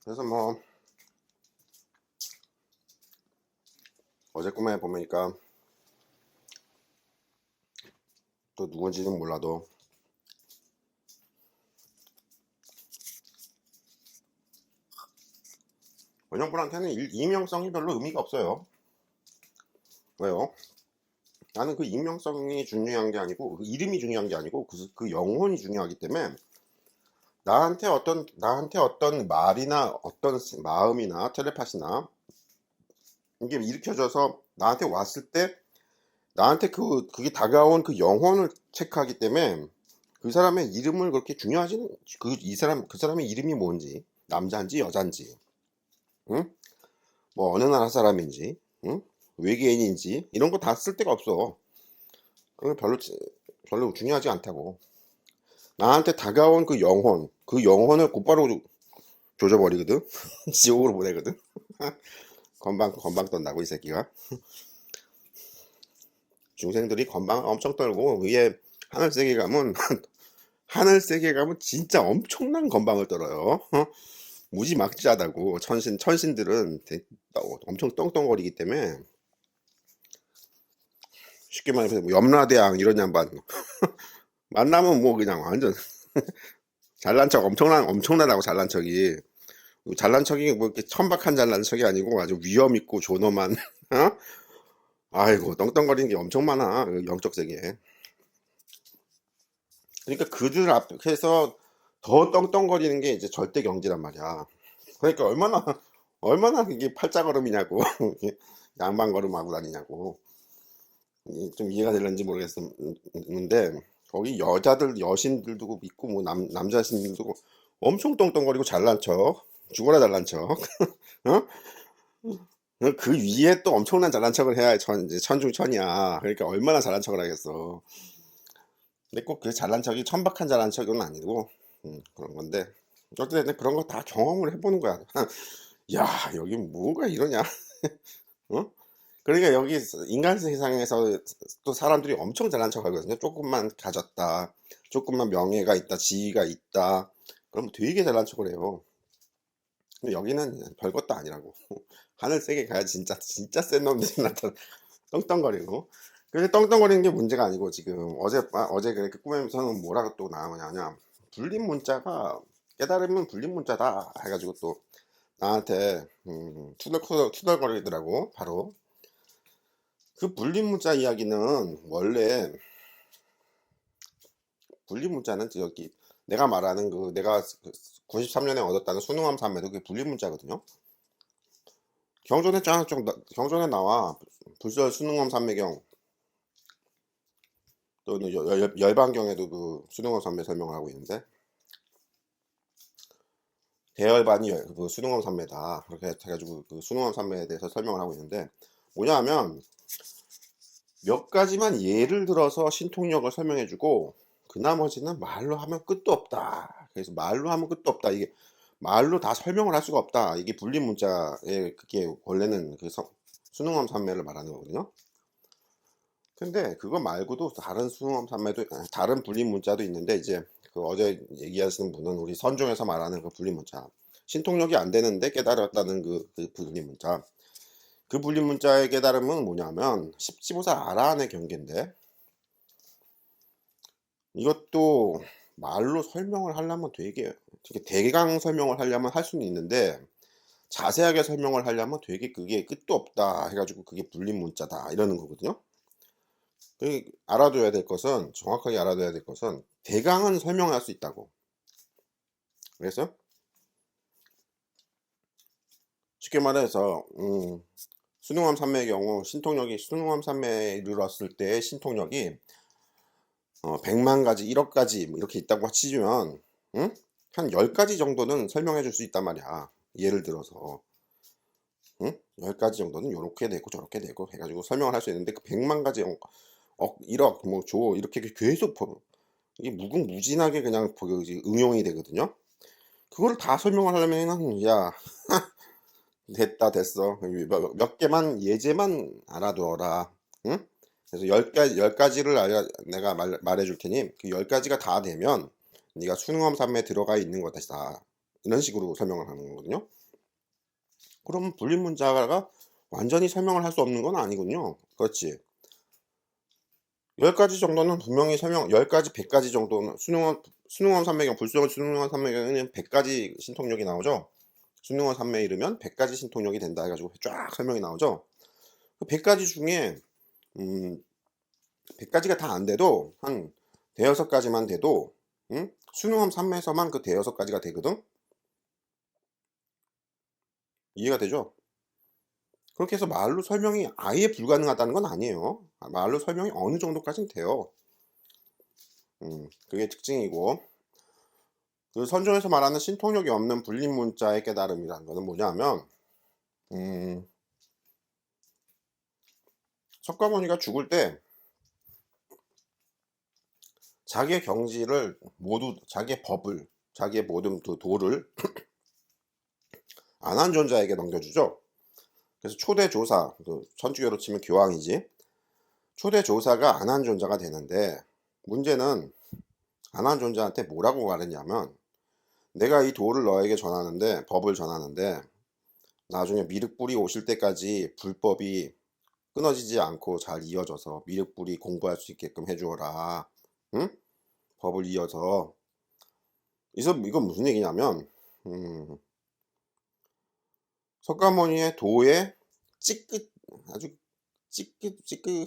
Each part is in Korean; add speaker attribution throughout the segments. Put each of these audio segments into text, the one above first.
Speaker 1: 그래서 뭐 어제 꿈에 보니까 또 누군지는 몰라도 원영분한테는 익명성이 별로 의미가 없어요. 왜요? 나는 그 익명성이 중요한 게 아니고 그 이름이 중요한 게 아니고 그 영혼이 중요하기 때문에 나한테 어떤 말이나 어떤 마음이나 텔레파시나 이게 일으켜져서 나한테 왔을 때 나한테 그게 다가온 그 영혼을 체크하기 때문에 그 사람의 이름을 그렇게 중요하지는 그 사람의 이름이 뭔지 남자인지 여잔지 응? 뭐 어느 나라 사람인지 응? 외계인인지 이런 거 다 쓸 데가 없어. 그건 별로 중요하지 않다고. 나한테 다가온 그 영혼을 곧바로 조져버리거든. 지옥으로 보내거든. 건방 떤다고 이 새끼가. 중생들이 건방 엄청 떨고 위에 하늘 세계 가면 하늘 세계 가면 진짜 엄청난 건방을 떨어요. 무지막지하다고. 천신들은 엄청 떵떵거리기 때문에 쉽게 말해서 뭐 염라대왕 이런 양반 만나면 뭐 그냥 완전 잘난 척 엄청나다고. 잘난 척이 뭐 이렇게 천박한 잘난 척이 아니고 아주 위험 있고 존엄한 어? 아이고 떵떵거리는 게 엄청 많아 그 영적 세계에. 그러니까 그들 앞에서 더 떵떵거리는 게 이제 절대 경지란 말이야. 그러니까 얼마나 이게 팔자걸음이냐고. 양반 걸음하고 다니냐고. 좀 이해가 되는지 모르겠는데 거기 여신들도 있고 뭐 남자신들도 엄청 떵떵거리고 잘난 척 죽어라 잘난 척 어? 그 위에 또 엄청난 잘난 척을 해야 이제 천중천이야. 그러니까 얼마나 잘난 척을 하겠어. 근데 꼭 그 잘난 척이 천박한 잘난 척은 아니고 그런 건데 어쨌든 그런 거 다 경험을 해보는 거야. 야 여기 뭐가 이러냐. 어? 그러니까 여기 인간 세상에서 또 사람들이 엄청 잘난 척 하거든요. 조금만 가졌다, 조금만 명예가 있다, 지위가 있다, 그럼 되게 잘난 척을 해요. 근데 여기는 별것도 아니라고. 하늘 세계 가야 진짜 센 놈들이 나타나 떵떵거리고. 근데 떵떵거리는 게 문제가 아니고 지금 어제 그렇게 꿈에서는 뭐라고 또 나오냐면 불림 문자가 깨달으면 불림 문자다 해가지고 또 나한테 투덜거리더라고. 바로 그 불림 문자 이야기는 원래 불림 문자는 여기 내가 말하는 내가 93년에 얻었다는 순응함 삼매도 그게 불림 문자거든요. 경전에 나와. 불설 순응함 삼매경 또는 열반경에도 그 순응함 삼매 설명을 하고 있는데 대열반이 그 순응함 삼매다 그렇게 해가지고 그 순응함 삼매에 대해서 설명을 하고 있는데 뭐냐 하면 몇 가지만 예를 들어서 신통력을 설명해주고 그 나머지는 말로 하면 끝도 없다. 그래서 말로 하면 끝도 없다. 이게 말로 다 설명을 할 수가 없다. 이게 불림 문자의 그게 원래는 수능엄 산매를 말하는 거거든요. 근데 그거 말고도 다른 수능엄 산매도 다른 불림 문자도 있는데 이제 그 어제 얘기하시는 분은 우리 선종에서 말하는 그 불림 문자. 신통력이 안 되는데 깨달았다는 그 불림 문자. 그 불림 문자의 깨달음은 뭐냐면 십지보살 아라한의 경계인데 이것도 말로 설명을 하려면 되게 대강 설명을 하려면 할 수는 있는데 자세하게 설명을 하려면 되게 그게 끝도 없다 해가지고 그게 불림 문자다 이러는 거거든요. 정확하게 알아둬야 될 것은 대강은 설명할 수 있다고. 그래서 쉽게 말해서 수능함 삼매의 경우 수능함 삼매에 이르렀을 때의 신통력이 100만 가지, 1억 가지 뭐 이렇게 있다고 치면 한 10가지 정도는 설명해 줄 수 있단 말이야. 예를 들어서 10가지 정도는 요렇게 되고 저렇게 되고 해가지고 설명을 할 수 있는데 그 100만 가지 1억 뭐 조 이렇게 계속 이게 무궁무진하게 그냥 응용이 되거든요. 그거를 다 설명을 하려면 야 됐어. 몇 개만 예제만 알아두어라. 응? 그래서 10가지를 내가 말해줄 테니 그 10가지가 다 되면 네가 수능엄 삼매에 들어가 있는 것이다. 이런 식으로 설명을 하는 거거든요. 그럼 불림문자가 완전히 설명을 할 수 없는 건 아니군요. 그렇지. 10가지 정도는 분명히 10가지 100가지 정도는 수능원 산매경 수능원 산매경에는 100가지 신통력이 나오죠. 수능원 산매에 이르면 100가지 신통력이 된다 해 가지고 쫙 설명이 나오죠. 그 100가지 중에 100가지가 다 안 돼도 한 대여섯 가지만 돼도 수능원 산매에서만 그 대여섯 가지가 되거든. 이해가 되죠? 그렇게 해서 말로 설명이 아예 불가능하다는 건 아니에요. 말로 설명이 어느 정도까지는 돼요. 그게 특징이고, 그 선조에서 말하는 신통력이 없는 불림문자의 깨달음이라는 거는 뭐냐면, 석가모니가 죽을 때 자기의 경지를 모두, 자기의 법을, 자기의 모든 그 도를 안한존자에게 넘겨주죠. 그래서 초대조사, 그 천주교로 치면 교황이지, 초대조사가 안한존자가 되는데, 문제는 안한존자한테 뭐라고 말했냐면, 내가 이 도를 너에게 전하는데, 법을 전하는데 나중에 미륵불이 오실 때까지 불법이 끊어지지 않고 잘 이어져서 미륵불이 공부할 수 있게끔 해주어라. 응? 법을 이어서. 이건 무슨 얘기냐면, 석가모니의 도에 찌끗, 아주 찌끄레기?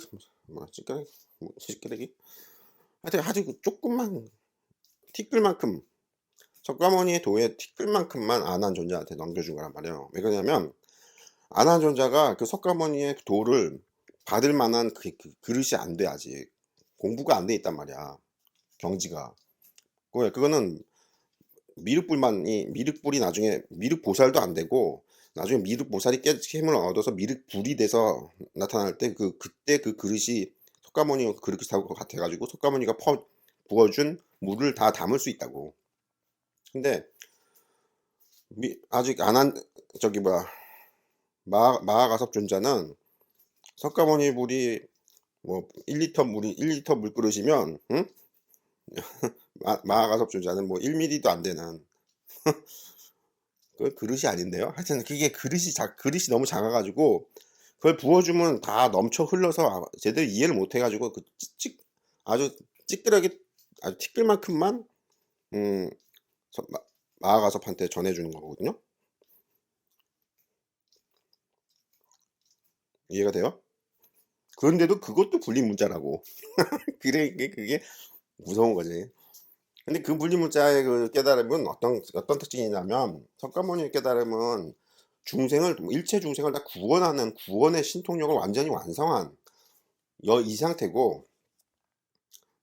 Speaker 1: 하여튼 아주 조금만, 티끌만큼, 석가모니의 도에 티끌만큼만 안한존자한테 넘겨준 거란 말이에요. 왜 그러냐면, 안한존자가 그 석가모니의 도를 받을 만한 그릇이 안 돼, 아직. 공부가 안 돼 있단 말이야. 경지가. 그거는 미륵불이 나중에 미륵보살도 안 되고, 나중에 미륵보살이 힘을 얻어서 미륵불이 돼서 나타날 때 그때 그 그릇이 석가모니 그릇하고 같아가지고 석가모니가 부어준 물을 다 담을 수 있다고. 근데 아직 마하가섭존자는 석가모니 물이 뭐 1리터 물 끓으시면 마하가섭존자는 뭐 1mm도 안 되는 그 그릇이 아닌데요. 하여튼 그게 그릇이 너무 작아가지고 그걸 부어주면 다 넘쳐 흘러서 제대로 이해를 못 해가지고 아주 찌끄러기 아주 티끌만큼만 마하가섭한테 전해주는 거거든요. 이해가 돼요? 그런데도 그것도 불림문자라고. 그게 무서운 거지. 근데 그 불림문자의 그 깨달음은 어떤 특징이냐면, 석가모니의 깨달음은 일체 중생을 다 구원하는 구원의 신통력을 완전히 완성한 이 상태고,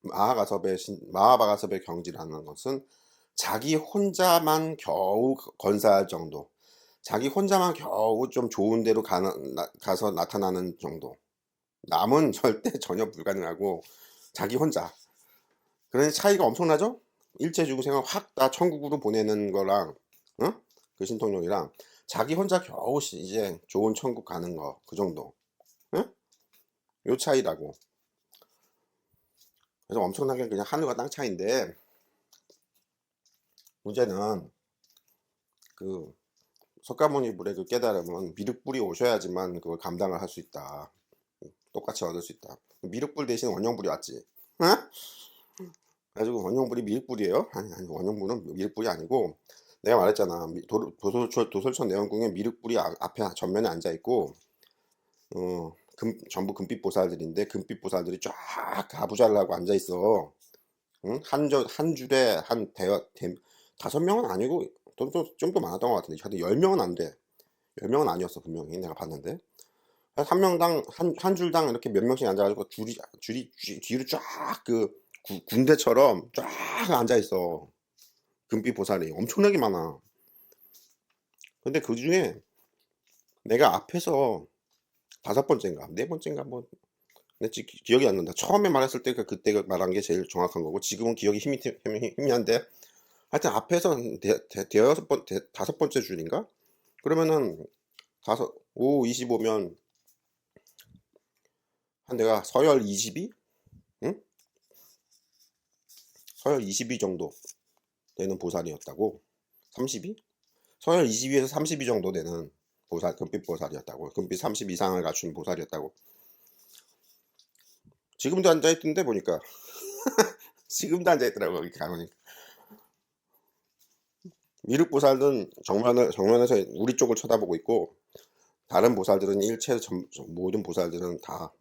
Speaker 1: 마하바가섭의 경지라는 것은 자기 혼자만 겨우 건사할 정도, 자기 혼자만 겨우 좀 좋은 데로 가서 나타나는 정도, 남은 절대 전혀 불가능하고 자기 혼자. 그러니 차이가 엄청나죠? 일체 중생을 확 다 천국으로 보내는 거랑, 어? 그 신통력이랑 자기 혼자 겨우 이제 좋은 천국 가는 거, 그 정도. 어? 요 차이라고. 그래서 엄청나게 그냥 하늘과 땅 차이인데, 문제는 그 석가모니 불의 그 깨달음은 미륵불이 오셔야지만 그걸 감당을 할 수 있다. 똑같이 얻을 수 있다. 미륵불 대신 원형불이 왔지. 어? 그래가지고 원형불이 미륵불이에요? 아니, 원형불은 미륵불이 아니고, 내가 말했잖아. 도솔천 내원궁에 미륵불이 앞에 전면에 앉아 있고, 전부 금빛 보살들인데 금빛 보살들이 쫙 가부좌를 하고 앉아 있어. 응? 한 줄에 한 5명은 아니고 좀 더 많았던 것 같은데, 하여튼 10명은 안 돼. 10명은 아니었어, 분명히 내가 봤는데. 한 명당 한 줄당 이렇게 몇 명씩 앉아가지고 줄이 뒤로 쫙 군대처럼 쫙 앉아 있어. 금빛 보살이 엄청나게 많아. 근데 그 중에 내가 앞에서 5번째인가 4번째인가 뭐, 내 기억이 안 난다. 처음에 말했을 때 그때 말한 게 제일 정확한 거고, 지금은 기억이 희미한데, 하여튼 앞에서 다섯 번째 줄인가? 그러면은 5, 25면 한 내가 서열 22? 응? 서열 22 정도 되는 보살이었다고. 32? 서열 22에서 32 정도 되는 보살, 금빛 보살이었다고. 금빛 30 이상을 갖춘 보살이었다고. 지금도 앉아있던데 보니까. 지금도 앉아있더라고 거기 가보니까. 미륵보살은 정면에서 우리 쪽을 쳐다보고 있고, 다른 보살들은 모든 보살들은 다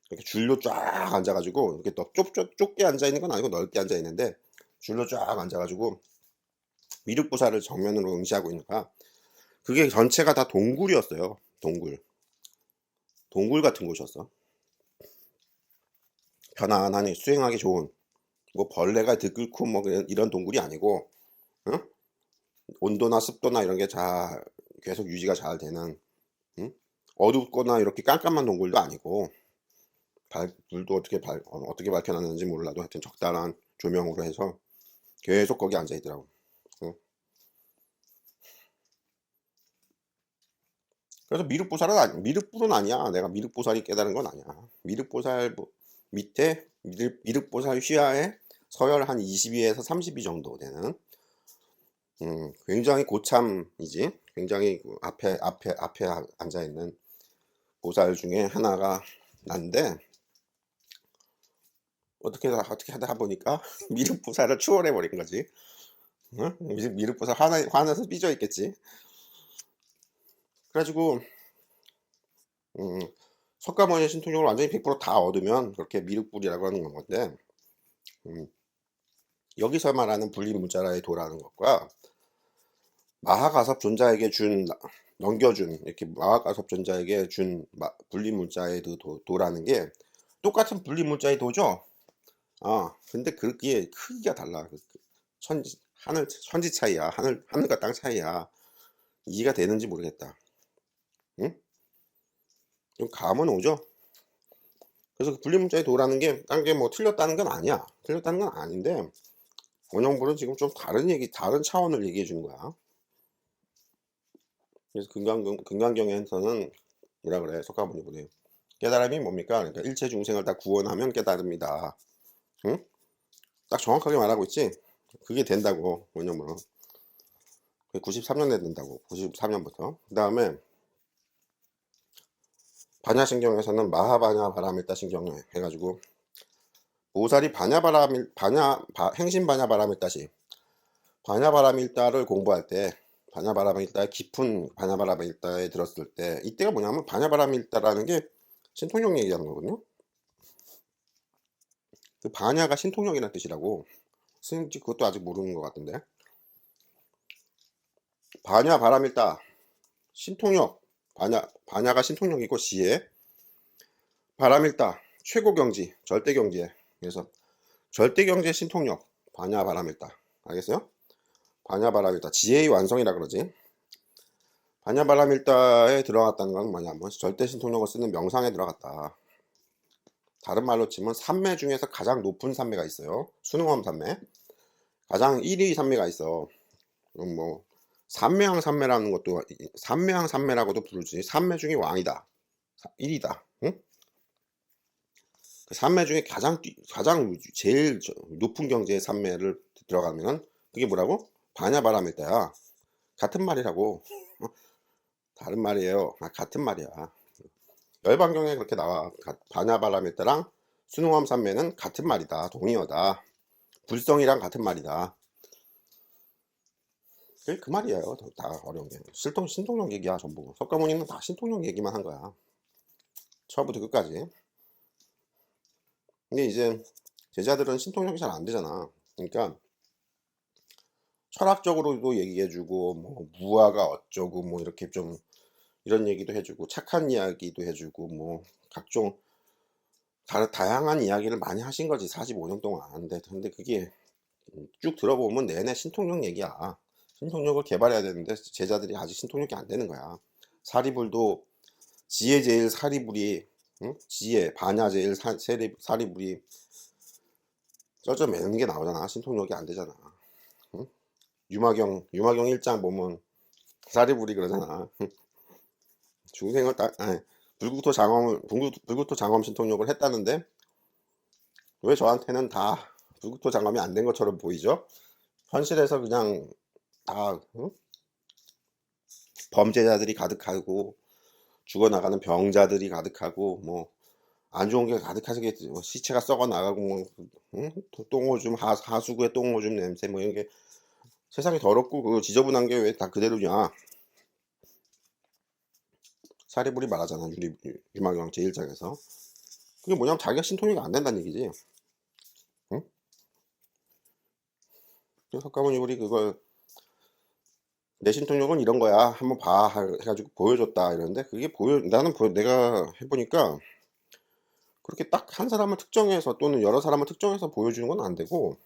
Speaker 1: 이렇게 줄로 쫙 앉아가지고, 이렇게 또 좁게 앉아있는 건 아니고 넓게 앉아있는데 줄로 쫙 앉아가지고 미륵보살을 정면으로 응시하고 있는 거야. 그게 전체가 다 동굴이었어요. 동굴 같은 곳이었어. 편안하니 수행하기 좋은, 뭐 벌레가 들끓고 뭐 이런 동굴이 아니고, 응? 온도나 습도나 이런 게 계속 유지가 잘 되는, 응? 어둡거나 이렇게 깜깜한 동굴도 아니고, 불도 어떻게 밝혀놨는지 몰라도 하여튼 적당한 조명으로 해서 계속 거기 앉아 있더라고. 응? 그래서 미륵불은 아니야. 내가 미륵보살이 깨달은 건 아니야. 미륵보살 밑에 미륵보살 휘하에 서열 한 22에서 32 정도 되는, 굉장히 고참이지. 굉장히 앞에 앉아 있는 보살 중에 하나가 난데, 어떻게 하다 보니까 미륵보살을 추월해 버린 거지. 응? 미륵보살 화나서 삐져 있겠지. 그래가지고 석가모니 신통력을 완전히 100%다 얻으면 그렇게 미륵불이라고 하는 건데, 음, 여기서 말하는 분리문자라의 도라는 것과 마하가섭 존자에게 넘겨준, 이렇게 마하가섭 존자에게 준 분리문자의 도라는 게 똑같은 분리문자의 도죠. 근데 그게 크기가 달라. 천지 차이야. 하늘과 땅 차이야. 이해가 되는지 모르겠다. 응? 좀 감은 오죠? 그래서 그 분리문자의 도라는 게 딴 게 뭐 틀렸다는 건 아니야. 틀렸다는 건 아닌데, 원영불은 지금 좀 다른 차원을 얘기해 주는 거야. 그래서 금강경에서는 뭐라 그래? 석가모니 보내. 깨달음이 뭡니까? 그러니까 일체 중생을 다 구원하면 깨달음이다. 응? 딱 정확하게 말하고 있지? 그게 된다고, 원영불은. 93년에 된다고. 93년부터. 그 다음에 반야신경에서는 마하바냐 바라밀다 신경 해가지고, 보살이 행신 바냐바라밀다시, 바냐바라밀다를 공부할 때, 바냐바라밀다의 깊은 바냐바라밀다에 들었을 때, 이때가 뭐냐면 바냐바라밀다라는 게 신통력 얘기하는 거거든요. 그 바냐가 신통력이라는 뜻이라고. 스님지 그것도 아직 모르는 것 같은데. 바냐바라밀다 신통력, 바냐가 신통력이고 지혜, 바라밀다 최고경지, 절대경지에. 그래서 절대경지의 신통력, 바냐바라밀다. 알겠어요? 바냐바라밀다 지혜의 완성이라 그러지. 바냐바라밀다에 들어갔다는 건 뭐냐면 절대 신통력을 쓰는 명상에 들어갔다. 다른 말로 치면 산매 중에서 가장 높은 산매가 있어요. 수능엄 산매. 가장 1위 산매가 있어. 뭐 산매왕 산매라는 것도, 산매왕 산매라고도 부르지. 산매 중에 왕이다. 1위다. 응? 그 산매 중에 가장 제일 높은 경지의 산매를 들어가면 그게 뭐라고? 바냐바라밀다야. 같은 말이라고. 다른 말이에요. 같은 말이야. 열반경에 그렇게 나와. 바냐바라밀다랑 수능엄 산매는 같은 말이다. 동의어다. 불성이랑 같은 말이다. 그게 그 말이에요. 다 어려운 게. 신통력 얘기야 전부. 석가모니는 다 신통력 얘기만 한 거야. 처음부터 끝까지. 근데 이제 제자들은 신통력이 잘 안 되잖아. 그러니까 철학적으로도 얘기해주고, 뭐 무아가 어쩌고, 뭐 이렇게 좀 이런 얘기도 해주고, 착한 이야기도 해주고, 뭐 각종 다양한 이야기를 많이 하신 거지 45년 동안. 근데 그게 쭉 들어보면 내내 신통력 얘기야. 신통력을 개발해야 되는데 제자들이 아직 신통력이 안 되는 거야. 사리불도 지혜 제일 사리불이, 응? 지혜 반야 제일 사리불이 쩌쩌매는 게 나오잖아. 신통력이 안 되잖아. 응? 유마경 1장 보면 사리불이 그러잖아. 중생을 불구토 장엄 신통력을 했다는데 왜 저한테는 다 불구토 장엄이 안 된 것처럼 보이죠? 현실에서 그냥 다, 응? 범죄자들이 가득하고 죽어나가는 병자들이 가득하고 뭐 안 좋은 게 가득하게 시체가 썩어 나가고 뭐 응? 똥오줌 하수구에 똥오줌 냄새 뭐 이런 게 세상이 더럽고 그 지저분한 게 왜 다 그대로냐. 사리불이 말하잖아 유마경 제1장에서. 그게 뭐냐면 자기가 신통이가 안 된다는 얘기지. 응? 그래서 석가모니불이 그걸 내 신통력은 이런 거야 한번 봐 해가지고 보여줬다 이러는데 그게 내가 해보니까 그렇게 딱 한 사람을 특정해서 또는 여러 사람을 특정해서 보여주는 건 안 되고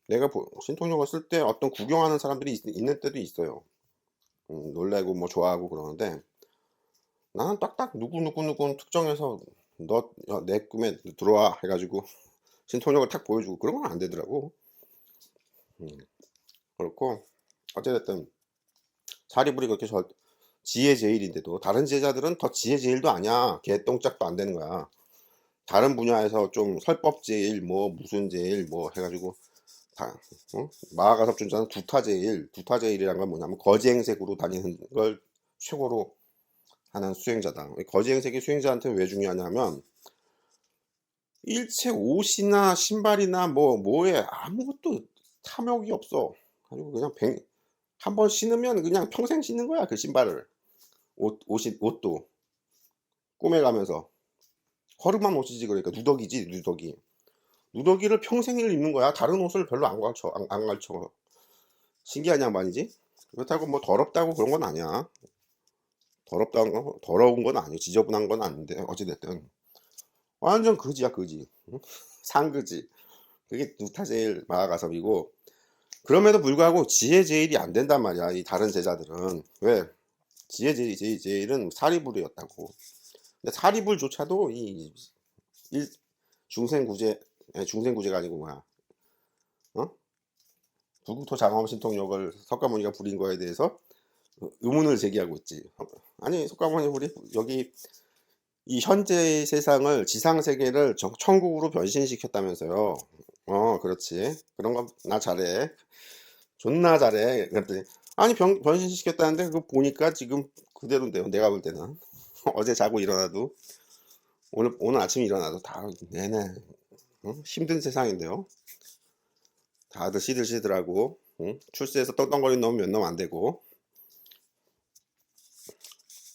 Speaker 1: 내가 신통력을 쓸 때 어떤 구경하는 사람들이 있는 때도 있어요. 놀래고 뭐 좋아하고 그러는데 나는 딱딱 누구 특정해서 너 내 꿈에 들어와 해가지고 신통력을 탁 보여주고 그런 건 안 되더라고. 음, 그렇고 어쨌든 사리불이 그렇게 지혜 제일인데도 다른 제자들은 더 지혜 제일도 아니야. 개똥짝도 안 되는 거야. 다른 분야에서 좀 설법 제일 뭐 무슨 제일 뭐 해가지고 다 응? 마하가섭준자는 두타 제일이란 건 뭐냐면 거지행색으로 다니는 걸 최고로 하는 수행자다. 거지행색이 수행자한테 왜 중요하냐면 일체 옷이나 신발이나 뭐에 아무것도 탐욕이 없어. 그리고 그냥 한 번 신으면 그냥 평생 신는 거야 그 신발을. 옷도 꾸며가면서 허름한 옷이지. 그러니까 누더기지 누더기. 누더기를 평생을 입는 거야. 다른 옷을 별로 안 걸쳐. 신기한 양반이지. 그렇다고 뭐 더럽다고 그런 건 아니야. 더러운 건 아니고 지저분한 건 아닌데 어찌됐든 완전 거지야 거지. 응? 상거지. 그게 누타제일 마하가섭이고 그럼에도 불구하고 지혜 제일이 안 된단 말이야. 이 다른 제자들은 왜 제일은 사리불이었다고. 근데 사리불조차도 이 중생구제 중생구제가 아니고 뭐야 어? 불국토 장엄 신통력을 석가모니가 부린 거에 대해서 의문을 제기하고 있지. 아니 석가모니 우리 여기 이 현재 세상을 지상 세계를 천국으로 변신시켰다면서요. 그렇지. 그런 거 나 잘해. 존나 잘해. 그랬더니 아니 변신시켰다는데 그거 보니까 지금 그대로인데요. 내가 볼 때는 어제 자고 일어나도 오늘 아침에 일어나도 다 내내 힘든 세상인데요. 다들 시들시들하고 출세해서 떵떵거리는 놈 몇 놈 안 되고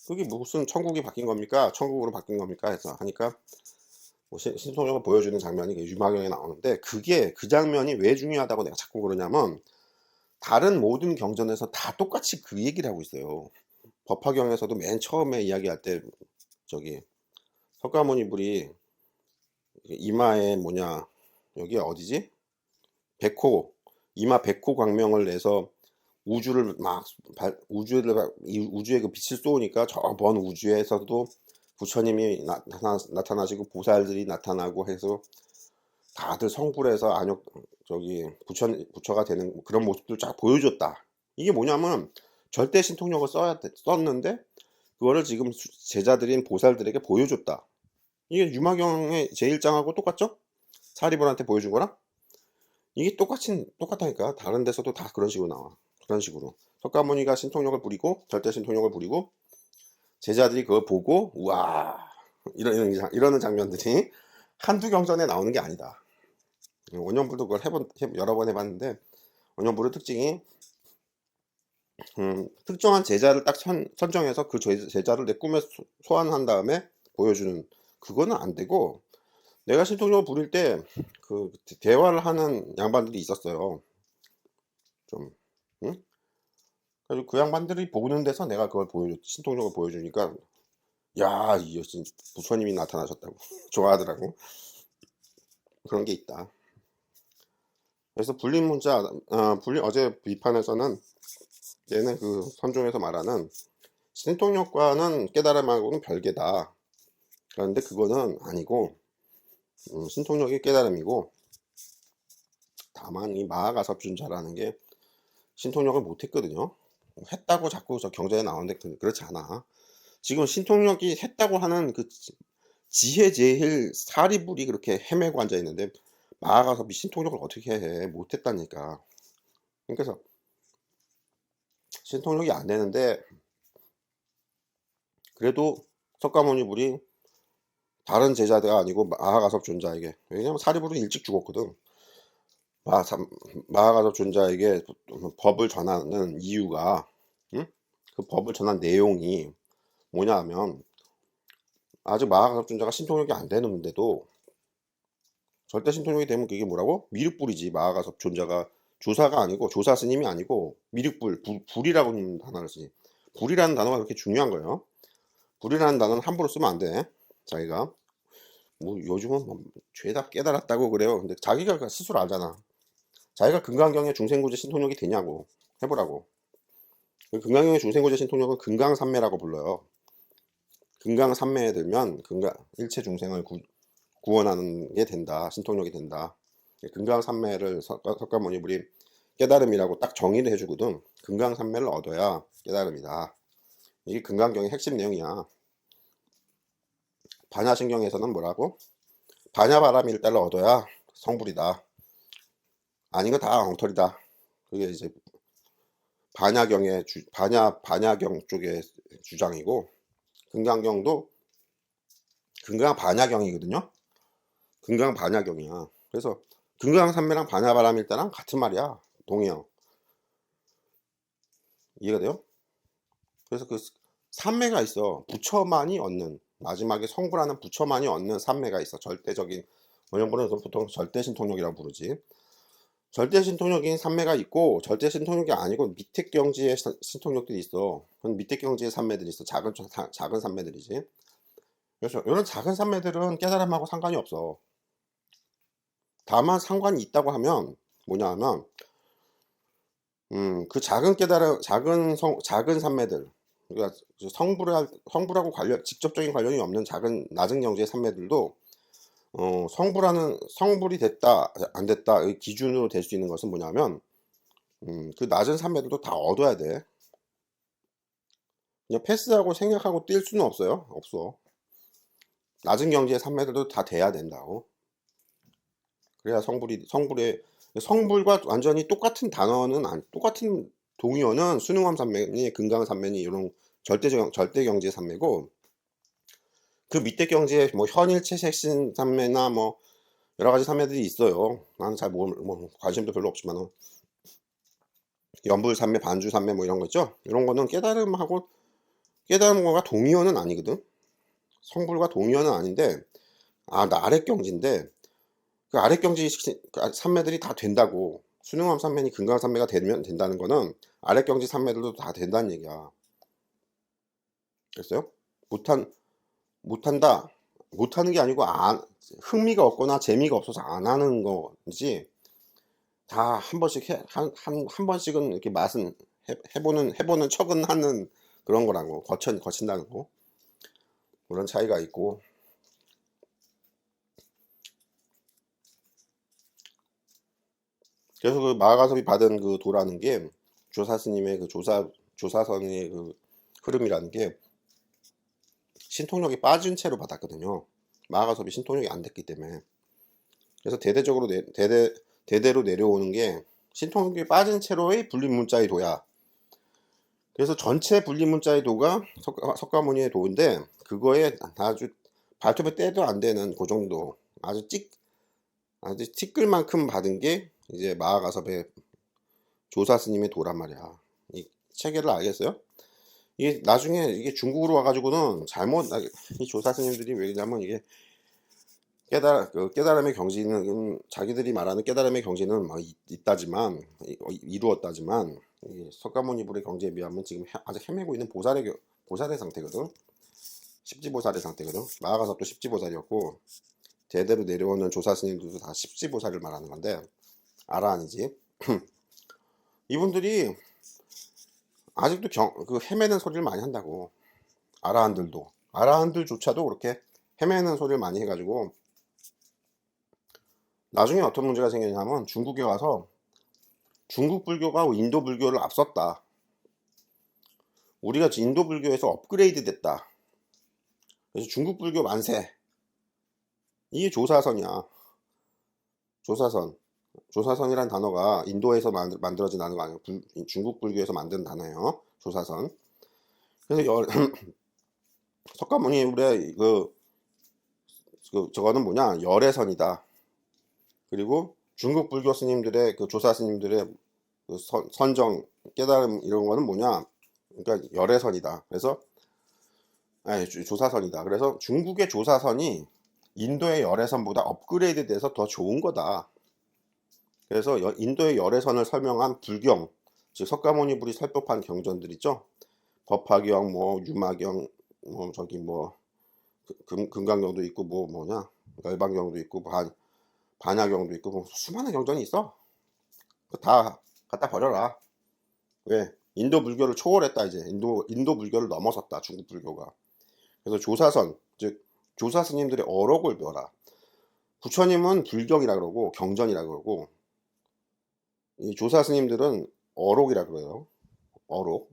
Speaker 1: 그게 무슨 천국이 바뀐 겁니까? 천국으로 바뀐 겁니까? 해서 하니까 뭐 신통력을 보여주는 장면이 유마경에 나오는데 그게 그 장면이 왜 중요하다고 내가 자꾸 그러냐면 다른 모든 경전에서 다 똑같이 그 얘기를 하고 있어요. 법화경에서도 맨 처음에 이야기할 때 저기 석가모니불이 이마에 뭐냐 여기 어디지? 백호 이마 백호 광명을 내서 우주를 막 우주에 그 빛을 쏘니까 저 먼 우주에서도 부처님이 나타나시고 보살들이 나타나고 해서 다들 성불해서 안욕 저기 부처가 되는 그런 모습들 쫙 보여줬다. 이게 뭐냐면 절대 신통력을 썼는데 그거를 지금 제자들인 보살들에게 보여줬다. 이게 유마경의 제1장하고 똑같죠? 사리불한테 보여준 거랑 이게 똑같다니까. 다른 데서도 다 그런 식으로 나와. 그런 식으로 석가모니가 신통력을 부리고 절대 신통력을 부리고 제자들이 그걸 보고 우와 이러는 장면들이 한두 경전에 나오는 게 아니다. 원년불도 그걸 여러 번 해봤는데 원년불의 특징이 특정한 제자를 딱 선정해서 그 제자를 내 꿈에 소환한 다음에 보여주는 그거는 안 되고 내가 신통력을 부릴 때 그 대화를 하는 양반들이 있었어요. 좀 응? 그래서 그 양반들이 보는 데서 내가 그걸 신통력을 보여주니까 야, 이 여신 부처님이 나타나셨다고 좋아하더라고. 그런 게 있다. 그래서 불림문자 어제 비판에서는 얘는 그 선종에서 말하는 신통력과는 깨달음하고는 별개다. 그런데 그거는 아니고 신통력이 깨달음이고 다만 이 마하가섭준자라는 게 신통력을 못했거든요. 했다고 자꾸 저 경전에 나오는데 그렇지 않아. 지금 신통력이 했다고 하는 그 지혜 제일 사리불이 그렇게 헤매고 앉아 있는데 마하가섭이 신통력을 어떻게 해? 못했다니까. 그래서 신통력이 안 되는데 그래도 석가모니불이 다른 제자가 아니고 마하가섭 존자에게, 왜냐면 사리불은 일찍 죽었거든. 마하가섭 존자에게 법을 전하는 이유가, 응? 그 법을 전한 내용이 뭐냐 하면, 아직 마하가섭 존자가 신통력이 안 되는데도 절대 신통력이 되면 그게 뭐라고? 미륵불이지. 마하가섭 존자가 조사가 아니고, 조사 스님이 아니고 미륵불, 불이라고 하는 단어를 쓰지. 불이라는 단어가 그렇게 중요한 거예요. 불이라는 단어는 함부로 쓰면 안 돼. 자기가 뭐 요즘은 뭐 죄다 깨달았다고 그래요. 근데 자기가 스스로 알잖아. 자기가 금강경의 중생구제 신통력이 되냐고 해보라고. 금강경의 중생구제 신통력은 금강삼매라고 불러요. 금강삼매에 들면 일체 중생을 구원하는 게 된다. 신통력이 된다. 금강삼매를 석가모니불이 깨달음이라고 딱 정의를 해주거든. 금강삼매를 얻어야 깨달음이다. 이게 금강경의 핵심 내용이야. 반야신경에서는 뭐라고? 반야바라밀다를 얻어야 성불이다. 아닌 거 다 엉터리다. 그게 이제 반야경 쪽의 주장이고, 금강경도 금강 반야경이거든요. 금강 반야경이야. 그래서 금강산매랑 반야바라밀다랑 같은 말이야. 동의어. 이해가 돼요? 그래서 그 삼매가 있어. 부처만이 얻는, 마지막에 성불하는 부처만이 얻는 삼매가 있어. 절대적인, 원형부는 보통 절대신통력이라고 부르지. 절대신통력인 삼매가 있고, 절대신통력이 아니고 밑에 경지의 신통력들이 있어. 그건 밑에 경지의 삼매들이 있어. 작은 삼매들이지. 그래서 이런 작은 삼매들은 깨달음하고 상관이 없어. 다만 상관이 있다고 하면 뭐냐 하면, 그 작은 깨달음, 작은 산매들, 그러니까 성불하고 직접적인 관련이 없는 작은 낮은 경지의 산매들도 성불이 됐다 안 됐다의 기준으로 될 수 있는 것은 뭐냐면, 그 낮은 산매들도 다 얻어야 돼. 그냥 패스하고 생략하고 뛸 수는 없어. 낮은 경지의 산매들도 다 돼야 된다고. 그래야 성불과 완전히 똑같은 단어는 똑같은 동의어는 수능엄 산매니 금강 산매니 이런 절대 경지의 산매고, 그 밑에 경지에 뭐 현일체색신 산매나 뭐 여러 가지 산매들이 있어요. 나는 잘 관심도 별로 없지만, 연불 산매, 반주 산매 뭐 이런 거 있죠. 이런 거는 깨달음과 동의어는 아니거든. 성불과 동의어는 아닌데, 나 아랫 경지인데, 그 아랫 경지 산매들이 다 된다고. 수능암 산매니 금강 산매가 되면 된다는 거는 아랫 경지 산매들도 다 된다는 얘기야. 됐어요? 못한다. 못하는 게 아니고 흥미가 없거나 재미가 없어서 안 하는 거지. 다 한 번씩 한 번씩은 이렇게 맛은 해보는 척은 하는 그런 거라고. 거친다는 거. 그런 차이가 있고. 그래서 그 마하가섭이 받은 그 도라는 게, 조사 스님의 그 조사선의 그 흐름이라는 게 신통력이 빠진 채로 받았거든요. 마하가섭이 신통력이 안 됐기 때문에. 그래서 대대로 내려오는 게 신통력이 빠진 채로의 불립문자의 도야. 그래서 전체 불립문자의 도가 석가모니의 도인데, 그거에 아주 발톱에 때도 안 되는 그 정도, 아주 티끌만큼 받은 게 이제 마하가섭의 조사 스님의 도란 말이야. 이 체계를 알겠어요? 이게 나중에 이게 중국으로 와가지고는 이 조사 스님들이 왜냐면 이게 깨달음의 경지는, 자기들이 말하는 깨달음의 경지는 있다지만, 이루었다지만, 이 석가모니불의 경지에 비하면 지금 아직 헤매고 있는 보살의 상태거든. 십지보살의 상태거든. 마하가섭도 십지보살이었고, 대대로 내려오는 조사 스님들도 다 십지보살을 말하는 건데, 아라한이지. 이분들이 아직도 헤매는 소리를 많이 한다고. 아라한들조차도 그렇게 헤매는 소리를 많이 해가지고, 나중에 어떤 문제가 생기냐면, 중국에 와서 중국 불교가 인도 불교를 앞섰다. 우리가 인도 불교에서 업그레이드 됐다. 그래서 중국 불교 만세. 이게 조사선이야. 조사선이란 단어가 인도에서 만들어진 단어가 아니고 중국 불교에서 만든 단어예요. 조사선. 그래서 석가모니불의 저거는 뭐냐, 열애선이다. 그리고 중국 불교 스님들의 조사 스님들의 선정 깨달음 이런 거는 뭐냐, 그러니까 열애선이다. 그래서 조사선이다. 그래서 중국의 조사선이 인도의 열애선보다 업그레이드 돼서 더 좋은 거다. 그래서 인도의 열애선을 설명한 불경, 즉 석가모니불이 설법한 경전들 있죠. 법화경, 뭐 유마경, 뭐 저기 뭐 금강경도 있고, 뭐냐 열반경도 있고, 반야경도 있고, 뭐 수많은 경전이 있어. 다 갖다 버려라. 왜? 인도 불교를 초월했다. 이제 인도 불교를 넘어섰다, 중국 불교가. 그래서 조사선, 즉 조사 스님들의 어록을 배워라. 부처님은 불경이라 그러고 경전이라 그러고, 이 조사 스님들은 어록이라 그래요. 어록.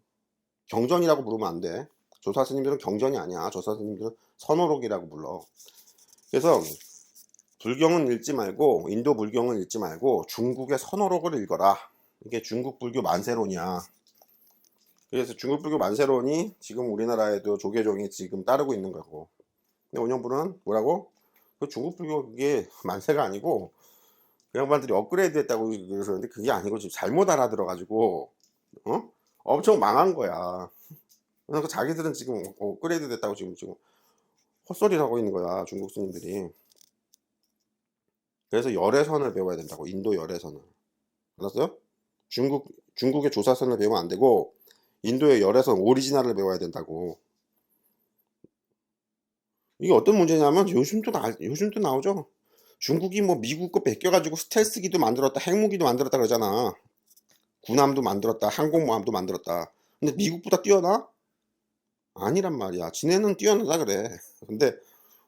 Speaker 1: 경전이라고 부르면 안 돼. 조사 스님들은 경전이 아니야. 조사 스님들은 선어록이라고 불러. 그래서 불경은 읽지 말고, 인도 불경은 읽지 말고 중국의 선어록을 읽어라. 이게 중국 불교 만세론이야. 그래서 중국 불교 만세론이 지금 우리나라에도 조계종이 지금 따르고 있는 거고. 근데 원영불은 뭐라고? 그 중국 불교 그게 만세가 아니고 그 양반들이 업그레이드 했다고 그러는데, 그게 아니고 지금 잘못 알아들어가지고 엄청 망한 거야. 그래서 자기들은 지금 업그레이드 됐다고 지금 헛소리를 하고 있는 거야, 중국 스님들이. 그래서 열애선을 배워야 된다고, 인도 열애선을. 알았어요? 중국의 조사선을 배우면 안 되고 인도의 열애선 오리지널을 배워야 된다고. 이게 어떤 문제냐면 요즘도 나오죠. 중국이 뭐 미국 거 뺏겨가지고 스텔스기도 만들었다, 핵무기도 만들었다 그러잖아. 군함도 만들었다, 항공모함도 만들었다. 근데 미국보다 뛰어나? 아니란 말이야. 지네는 뛰어나다 그래. 근데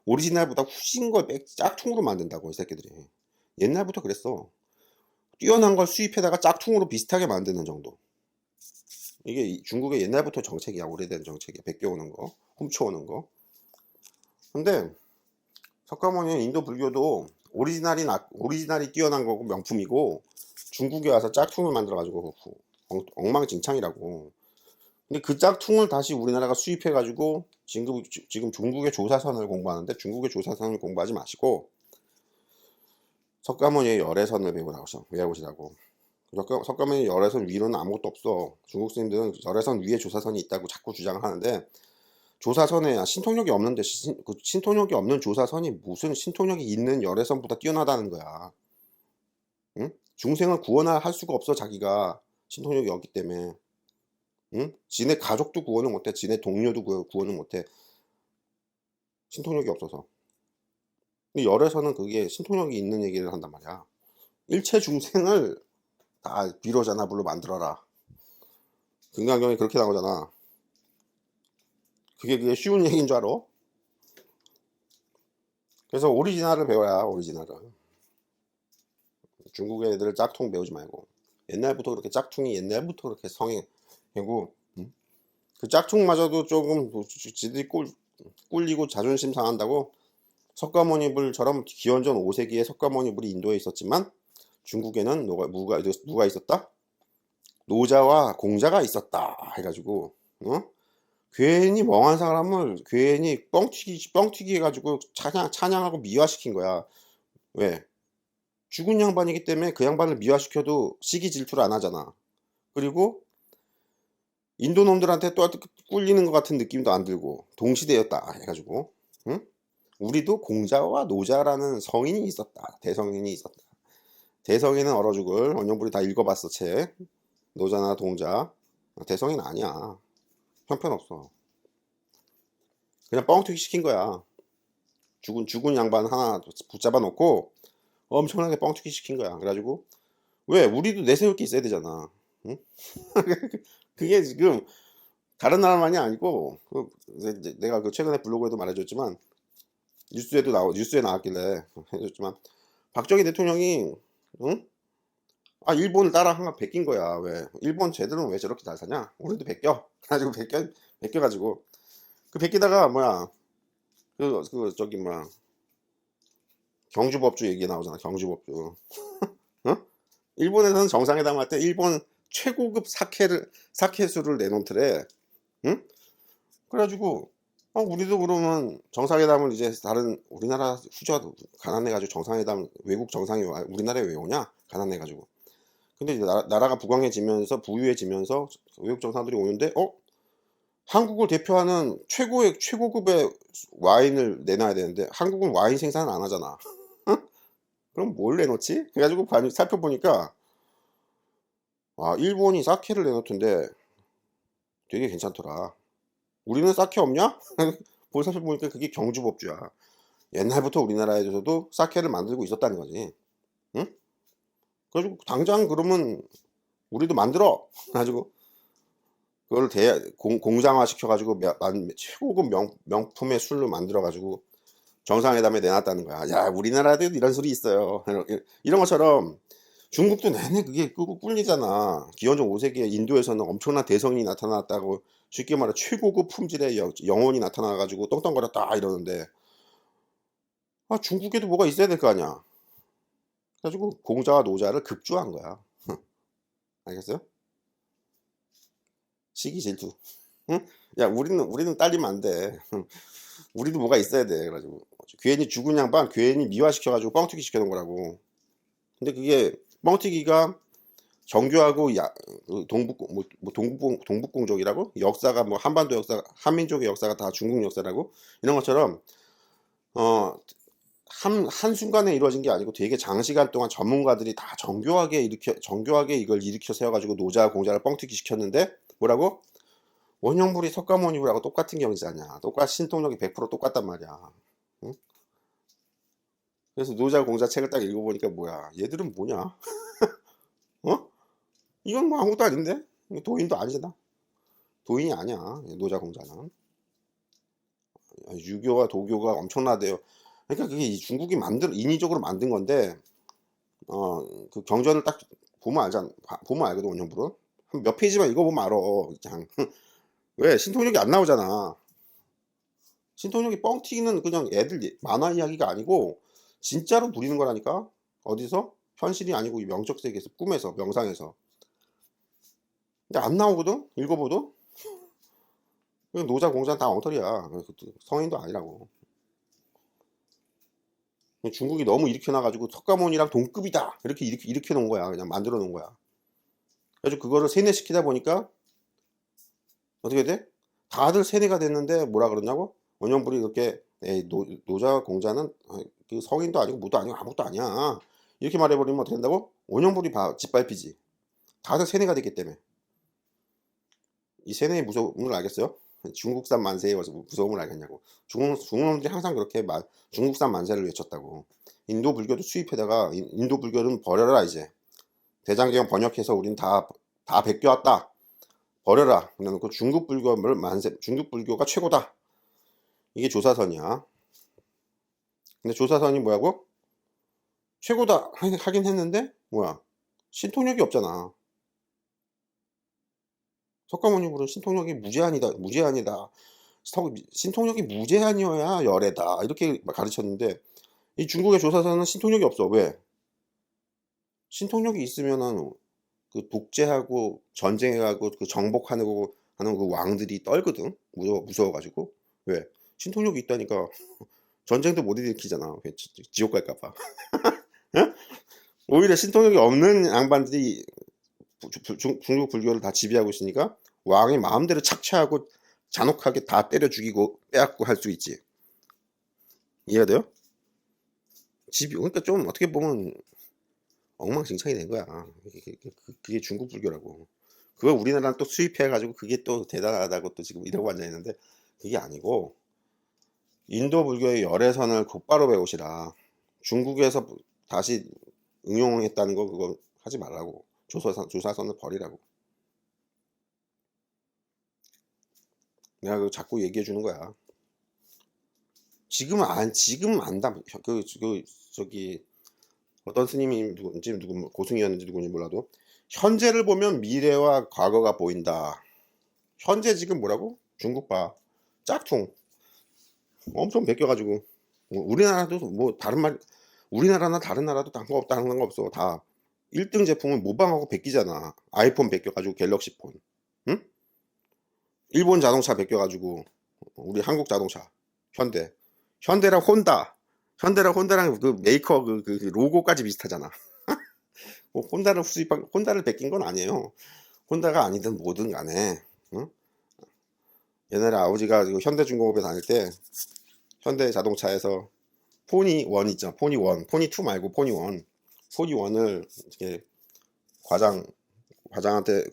Speaker 1: 오리지널보다 후진 걸 짝퉁으로 만든다고, 이 새끼들이. 옛날부터 그랬어. 뛰어난 걸 수입해다가 짝퉁으로 비슷하게 만드는 정도. 이게 중국의 옛날부터 정책이야. 오래된 정책이야. 베껴오는 거, 훔쳐오는 거. 근데 석가모니 인도 불교도 오리지널이 뛰어난 거고 명품이고, 중국에 와서 짝퉁을 만들어가지고 엉망진창이라고. 근데 그 짝퉁을 다시 우리나라가 수입해가지고 지금 중국의 조사선을 공부하는데, 중국의 조사선을 공부하지 마시고 석가모니의 열애선을 외우시라고. 석가모니 열애선 위로는 아무것도 없어. 중국 스님들은 열애선 위에 조사선이 있다고 자꾸 주장을 하는데, 조사선에 신통력이 없는데, 그 신통력이 없는 조사선이 무슨 신통력이 있는 열애선보다 뛰어나다는 거야. 응? 중생을 구원할 수가 없어, 자기가 신통력이 없기 때문에. 응? 지네 가족도 구원을 못해. 지네 동료도 구원을 못해. 신통력이 없어서. 근데 열애선은 그게 신통력이 있는 얘기를 한단 말이야. 일체 중생을 다 비로자나불로 만들어라. 금강경에 그렇게 나오잖아. 그게 쉬운 얘기인 줄 알아? 그래서 오리지널을 배워야, 오리지널을. 중국 애들 짝퉁 배우지 말고. 옛날부터 그렇게 성행하고, 그 짝퉁마저도 조금 지들이 꿀리고 자존심 상한다고. 석가모니불처럼 기원전 5세기에 석가모니불이 인도에 있었지만 중국에는 누가 있었다? 노자와 공자가 있었다 해가지고, 괜히 멍한 사람을 괜히 뻥튀기 해가지고 찬양하고 미화시킨 거야. 왜? 죽은 양반이기 때문에 그 양반을 미화시켜도 시기 질투를 안 하잖아. 그리고 인도 놈들한테 또 꿀리는 것 같은 느낌도 안 들고, 동시대였다 해가지고, 응? 우리도 공자와 노자라는 성인이 있었다. 대성인이 있었다. 대성인은 얼어 죽을. 원영불이 다 읽어봤어, 책. 노자나 동자. 대성인 아니야. 형편없어. 그냥 뻥튀기 시킨 거야. 죽은 양반 하나 붙잡아 놓고 엄청나게 뻥튀기 시킨 거야. 그래가지고, 왜? 우리도 내세울 게 있어야 되잖아. 응? 그게 지금 다른 나라만이 아니고, 내가 최근에 블로그에도 말해줬지만, 뉴스에 나왔길래 해줬지만, 박정희 대통령이, 응? 일본을 따라 한가 베낀 거야. 왜? 일본 쟤들은 왜 저렇게 잘 사냐? 우리도 그래가지고 베껴가지고, 그 베끼다가 뭐야, 저기 뭐야, 경주법주 얘기 나오잖아. 경주법주. 어? 일본에서는 정상회담 할 때 일본 최고급 사케술을 내놓더래. 응? 그래가지고 우리도 그러면 정상회담을 이제 다른 우리나라 후져 가난해가지고 정상회담 외국 정상이 우리나라에 왜 오냐? 가난해가지고. 근데 이제 나라가 부강해지면서 부유해지면서 외국 정상들이 오는데 한국을 대표하는 최고급의 와인을 내놔야 되는데 한국은 와인 생산을 안 하잖아. 그럼 뭘 내놓지? 그래가지고 살펴보니까 일본이 사케를 내놓던데 되게 괜찮더라. 우리는 사케 없냐? 볼 살펴보니까 그게 경주법주야. 옛날부터 우리나라에서도 사케를 만들고 있었다는 거지. 응? 그래가지고 당장 그러면 우리도 만들어. 가지고 그걸 공장화 시켜가지고 최고급 명품의 술로 만들어가지고 정상회담에 내놨다는 거야. 야, 우리나라도 이런 술이 있어요. 이런 것처럼 중국도 내내 그게 끄고 꿀리잖아. 기원전 5세기에 인도에서는 엄청난 대성이 나타났다고, 쉽게 말해 최고급 품질의 영혼이 나타나가지고 떵떵거렸다 이러는데, 중국에도 뭐가 있어야 될 거 아니야. 그래가지고 공자와 노자를 급조한 거야. 알겠어요? 시기 질투. 응? 야, 우리는 딸리면 안 돼. 우리도 뭐가 있어야 돼. 그래가지고 괜히 죽은 양반 괜히 미화시켜가지고 뻥튀기 시켜놓은 거라고. 근데 그게 뻥튀기가 정교하고 동북공족이라고, 역사가 뭐 한반도 역사, 한민족의 역사가 다 중국 역사라고, 이런 것처럼 한순간에 이루어진 게 아니고 되게 장시간 동안 전문가들이 다 정교하게 이걸 일으켜 세워가지고 노자 공자를 뻥튀기 시켰는데, 뭐라고? 원형불이 석가모니불하고 똑같은 경지잖냐. 신통력이 100% 똑같단 말이야. 응? 그래서 노자 공자 책을 딱 읽어보니까 뭐야, 얘들은 뭐냐? 어? 이건 뭐 아무것도 아닌데? 도인도 아니잖아. 도인이 아니야, 노자 공자는. 유교와 도교가 엄청나대요. 그러니까 그게 중국이 인위적으로 만든 건데, 그 경전을 딱 보면 알거든, 원형불은. 몇 페이지만 읽어보면 알아. 그냥. 왜? 신통력이 안 나오잖아. 신통력이 뻥튀기는 그냥 애들 만화 이야기가 아니고 진짜로 부리는 거라니까. 어디서? 현실이 아니고 이 명적 세계에서, 꿈에서, 명상에서. 근데 안 나오거든? 읽어봐도. 노자 공자는 다 엉터리야. 성인도 아니라고. 중국이 너무 일으켜놔가지고 석가모니랑 동급이다 이렇게 일으켜 놓은 거야. 그냥 만들어 놓은 거야. 그래서 그거를 세뇌시키다 보니까 어떻게 돼? 다들 세뇌가 됐는데 뭐라 그러냐고? 원형불이 그렇게 노자 공자는 그 성인도 아니고 뭐도 아니고 아무것도 아니야 이렇게 말해버리면 어떻게 된다고? 원형불이 짓밟히지. 다들 세뇌가 됐기 때문에. 이 세뇌의 무서움을 알겠어요? 중국산 만세에 와서 무서움을 알겠냐고. 중국놈들이 항상 그렇게 중국산 만세를 외쳤다고. 인도 불교도 수입해다가 인도 불교는 버려라 이제. 대장경 번역해서 우린 다 베껴왔다. 버려라. 그래놓고 중국 불교가 최고다. 이게 조사선이야. 근데 조사선이 뭐라고? 최고다 하긴 했는데 뭐야? 신통력이 없잖아. 석가모니불은 신통력이 무제한이다. 신통력이 무제한이어야 열애다. 이렇게 가르쳤는데 이 중국의 조사선은 신통력이 없어. 왜? 신통력이 있으면은 그 독재하고 전쟁해가고 그 정복하는 하는 그 왕들이 떨거든. 무서워가지고. 왜? 신통력이 있다니까 전쟁도 못 일으키잖아. 지옥 갈까봐. 오히려 신통력이 없는 양반들이 중국 불교를 다 지배하고 있으니까 왕이 마음대로 착취하고 잔혹하게 다 때려 죽이고 빼앗고 할 수 있지. 이해가 돼요? 그러니까 좀 어떻게 보면 엉망진창이 된 거야. 그게 중국 불교라고. 그걸 우리나라는 또 수입해가지고 그게 또 대단하다고 또 지금 이러고 앉아있는데, 그게 아니고 인도 불교의 열애선을 곧바로 배우시라. 중국에서 다시 응용했다는 거 그거 하지 말라고. 조사선을 버리라고. 내가 그거 자꾸 얘기해 주는 거야. 지금 안다. 저기 어떤 스님이 누구 고승이었는지 누군지 몰라도 현재를 보면 미래와 과거가 보인다. 현재 지금 뭐라고? 중국 봐. 짝퉁. 엄청 베껴가지고. 우리나라도 뭐 우리나라나 다른 나라도 다른 거 없어. 다 1등 제품은 모방하고 베끼잖아. 아이폰 베껴가지고 갤럭시 폰. 응? 일본 자동차 베껴가지고 우리 한국 자동차, 현대, 현대랑 혼다, 현대랑 혼다랑 그 메이커 그 로고까지 비슷하잖아. 뭐 혼다를 수입한 혼다를 베낀 건 아니에요. 혼다가 아니든 뭐든 간에, 응? 옛날에 아버지가 그 현대중공업에 다닐 때 현대 자동차에서 포니 원 있죠. 포니 원, 포니 투 말고 포니 원, 포니 원을 이렇게 과장 과장한테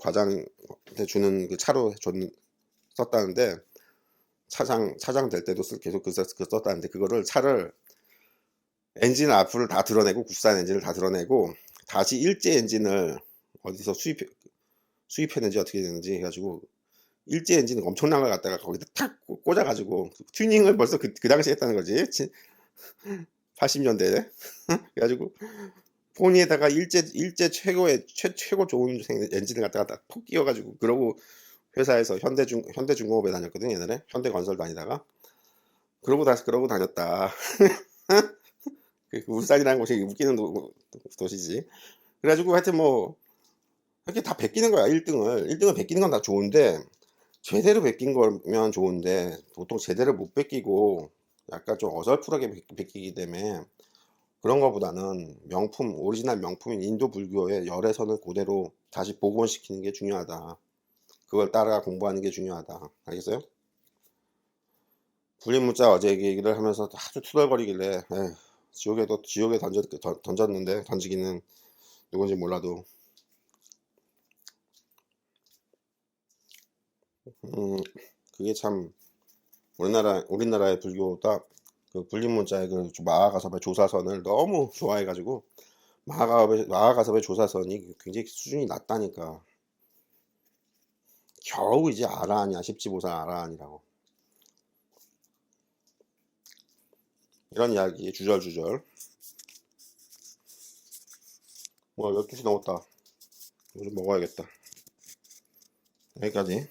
Speaker 1: 주는 그 차로 썼다는데, 차장 될 때도 계속 썼다는데, 그거를 차를 엔진 앞을 다 드러내고, 국산 엔진을 다 드러내고 다시 일제 엔진을 어디서 수입했는지 어떻게 됐는지 해가지고 일제 엔진 엄청난 걸 갖다가 거기다 탁 꽂아가지고 튜닝을 벌써 그 당시에 했다는 거지. 80년대에. 그래가지고 포니에다가 일제 최고의 최고 좋은 엔진을 갖다가 톡 끼워가지고, 그러고 회사에서 현대중공업에 다녔거든 옛날에. 현대건설 다니다가 그러고 다녔다. 그 울산이라는 곳이 웃기는 도시지. 그래가지고 하여튼 뭐 이렇게 다 베끼는 거야. 1등을 베끼는 건 다 좋은데, 제대로 베낀 거면 좋은데 보통 제대로 못 베끼고 약간 좀 어설프하게 베끼기 때문에, 그런 거보다는 오리지널 명품인 인도 불교의 열애선을 그대로 다시 복원시키는 게 중요하다. 그걸 따라 공부하는 게 중요하다. 알겠어요? 불림문자 어제 얘기를 하면서 아주 투덜거리길래, 에휴, 지옥에 던졌는데, 던지기는 누군지 몰라도, 음, 그게 참 우리나라의 불교다. 그 불림문자의 그 마하가섭의 조사선을 너무 좋아해가지고, 마하가섭의 조사선이 굉장히 수준이 낮다니까. 겨우 이제 아라한이야. 십지보살 아라한이라고. 이런 이야기 주절주절. 뭐 12시 넘었다. 이거 좀 먹어야겠다. 여기까지.